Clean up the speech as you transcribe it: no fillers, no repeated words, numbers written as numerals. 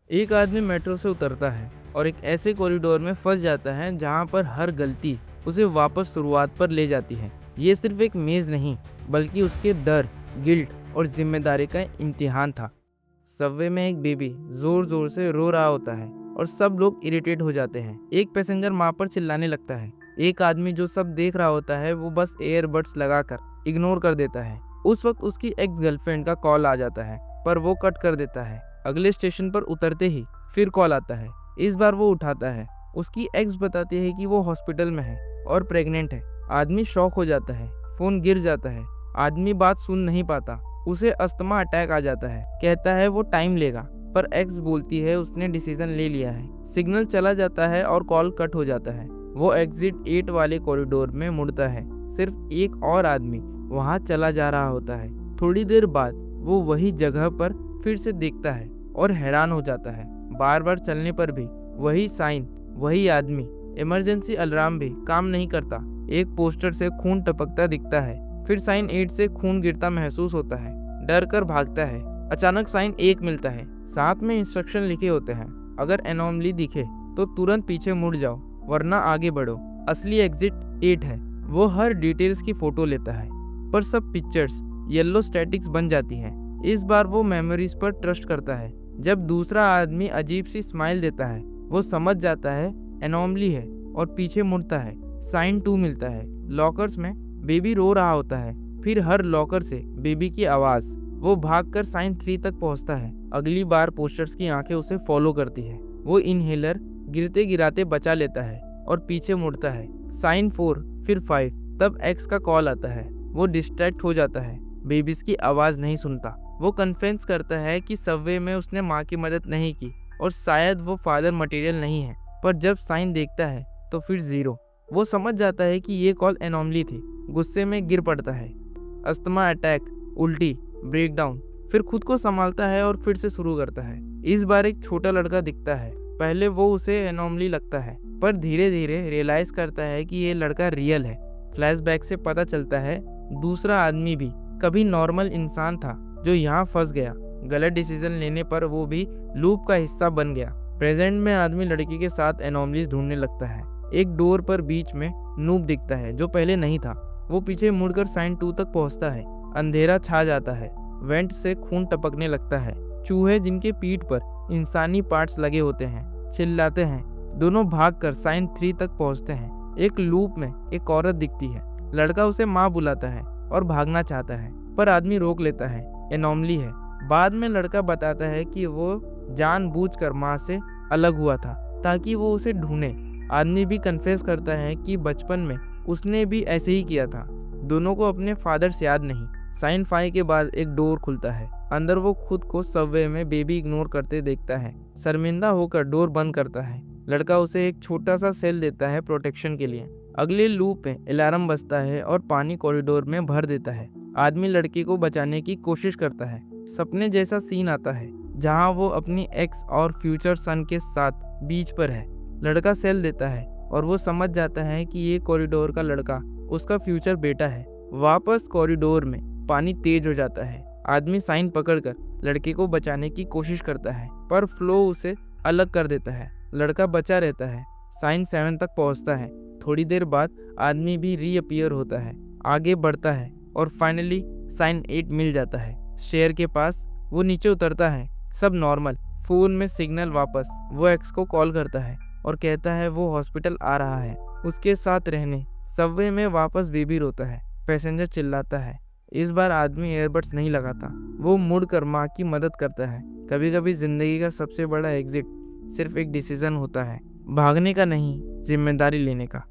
एक आदमी मेट्रो से उतरता है और एक ऐसे कॉरिडोर में फंस जाता है जहां पर हर गलती उसे वापस शुरुआत पर ले जाती है। ये सिर्फ एक मेज नहीं, बल्कि उसके डर, गिल्ट और जिम्मेदारी का इम्तिहान था। सबवे में एक बेबी जोर जोर से रो रहा होता है और सब लोग इरिटेट हो जाते हैं। एक पैसेंजर माँ पर चिल्लाने लगता है। एक आदमी जो सब देख रहा होता है वो बस एयरबड्स लगाकर इग्नोर कर देता है। उस वक्त उसकी एक्स गर्लफ्रेंड का कॉल आ जाता है, पर वो कट कर देता है। अगले स्टेशन पर उतरते ही फिर कॉल आता है। इस बार वो उठाता है। उसकी एक्स बताती है कि वो हॉस्पिटल में है और प्रेग्नेंट है। आदमी शॉक हो जाता है। फोन गिर जाता है। आदमी बात सुन नहीं पाता। उसे अस्थमा अटैक आ जाता है। कहता है वो टाइम लेगा, पर एक्स बोलती है उसने डिसीजन ले लिया है। सिग्नल चला जाता है और कॉल कट हो जाता है। वो एग्जिट 8 वाले कॉरिडोर में मुड़ता है। सिर्फ एक और आदमी वहां चला जा रहा होता है। थोड़ी देर बाद वो वही जगह पर फिर से देखता है और हैरान हो जाता है। बार बार चलने पर भी वही साइन, वही आदमी। इमरजेंसी अलार्म भी काम नहीं करता। एक पोस्टर से खून टपकता दिखता है। फिर साइन 8 से खून गिरता महसूस होता है। डर कर भागता है। अचानक साइन 1 मिलता है। साथ में इंस्ट्रक्शन लिखे होते हैं, अगर एनोमली दिखे तो तुरंत पीछे मुड़ जाओ, वरना आगे बढ़ो। असली एग्जिट 8 है। वो हर डिटेल्स की फोटो लेता है, पर सब पिक्चर्स येलो स्टैटिक्स बन जाती हैं। इस बार वो मेमोरीज पर ट्रस्ट करता है। जब दूसरा आदमी अजीब सी स्माइल देता है, वो समझ जाता है एनोमली है और पीछे मुड़ता है। साइन 2 मिलता है। लॉकर्स में बेबी रो रहा होता है। फिर हर लॉकर से बेबी की आवाज। वो भागकर साइन 3 तक पहुंचता है। अगली बार पोस्टर्स की आंखें उसे फॉलो करती है। वो इनहेलर गिरते गिराते बचा लेता है और पीछे मुड़ता है। साइन 4, फिर 5। तब एक्स का कॉल आता है। वो डिस्ट्रैक्ट हो जाता है। बेबीज की आवाज नहीं सुनता। वो कन्फेस करता है कि सबवे में उसने माँ की मदद नहीं की और शायद वो फादर मटेरियल नहीं है। पर जब साइन देखता है तो फिर 0। वो समझ जाता है कि ये कॉल एनोमली थी। गुस्से में गिर पड़ता है। अस्थमा अटैक, उल्टी, ब्रेकडाउन। फिर खुद को संभालता है और फिर से शुरू करता है। इस बार एक छोटा लड़का दिखता है। पहले वो उसे एनोमली लगता है, पर धीरे धीरे रियलाइज करता है कि ये लड़का रियल है। फ्लैशबैक से पता चलता है दूसरा आदमी भी कभी नॉर्मल इंसान था जो यहाँ फंस गया। गलत डिसीजन लेने पर वो भी लूप का हिस्सा बन गया। प्रेजेंट में आदमी लड़की के साथ एनोमलीज ढूंढने लगता है। एक डोर पर बीच में नूब दिखता है जो पहले नहीं था। वो पीछे मुड़कर साइन 2 तक पहुंचता है। अंधेरा छा जाता है। वेंट से खून टपकने लगता है। चूहे जिनके पीठ पर इंसानी पार्ट्स लगे होते हैं चिल्लाते हैं। दोनों भागकर साइन 3 तक पहुंचते हैं। एक लूप में एक औरत दिखती है। लड़का उसे माँ बुलाता है और भागना चाहता है, पर आदमी रोक लेता है। एनोमली है। बाद में लड़का बताता है कि वो जानबूझकर माँ से अलग हुआ था ताकि वो उसे ढूंढे। आदमी भी कन्फेस करता है कि बचपन में उसने भी ऐसे ही किया था। दोनों को अपने फादर्स याद नहीं। साइन 5 के बाद एक डोर खुलता है। अंदर वो खुद को सबवे में बेबी इग्नोर करते देखता है। शर्मिंदा होकर डोर बंद करता है। लड़का उसे एक छोटा सा सेल देता है प्रोटेक्शन के लिए। अगले लूप में अलार्म बजता है और पानी कॉरिडोर में भर देता है। आदमी लड़की को बचाने की कोशिश करता है। सपने जैसा सीन आता है जहां वो अपनी एक्स और फ्यूचर सन के साथ बीच पर है। लड़का सेल देता है और वो समझ जाता है कि ये कॉरिडोर का लड़का उसका फ्यूचर बेटा है। वापस कॉरिडोर में पानी तेज हो जाता है। आदमी साइन पकड़कर लड़के को बचाने की कोशिश करता है, पर फ्लो उसे अलग कर देता है। लड़का बचा रहता है। साइन 7 तक पहुंचता है। थोड़ी देर बाद आदमी भी रीअपियर होता है, आगे बढ़ता है और फाइनली साइन 8 मिल जाता है। स्टेयर के पास वो नीचे उतरता है। सब नॉर्मल। फोन में सिग्नल वापस। वो एक्स को कॉल करता है और कहता है वो हॉस्पिटल आ रहा है उसके साथ रहने। सबवे में वापस बेबी रोता है। पैसेंजर चिल्लाता है। इस बार आदमी एयरबड्स नहीं लगाता। वो मुड़कर माँ की मदद करता है। कभी कभी जिंदगी का सबसे बड़ा एग्जिट सिर्फ एक डिसीजन होता है, भागने का नहीं, जिम्मेदारी लेने का।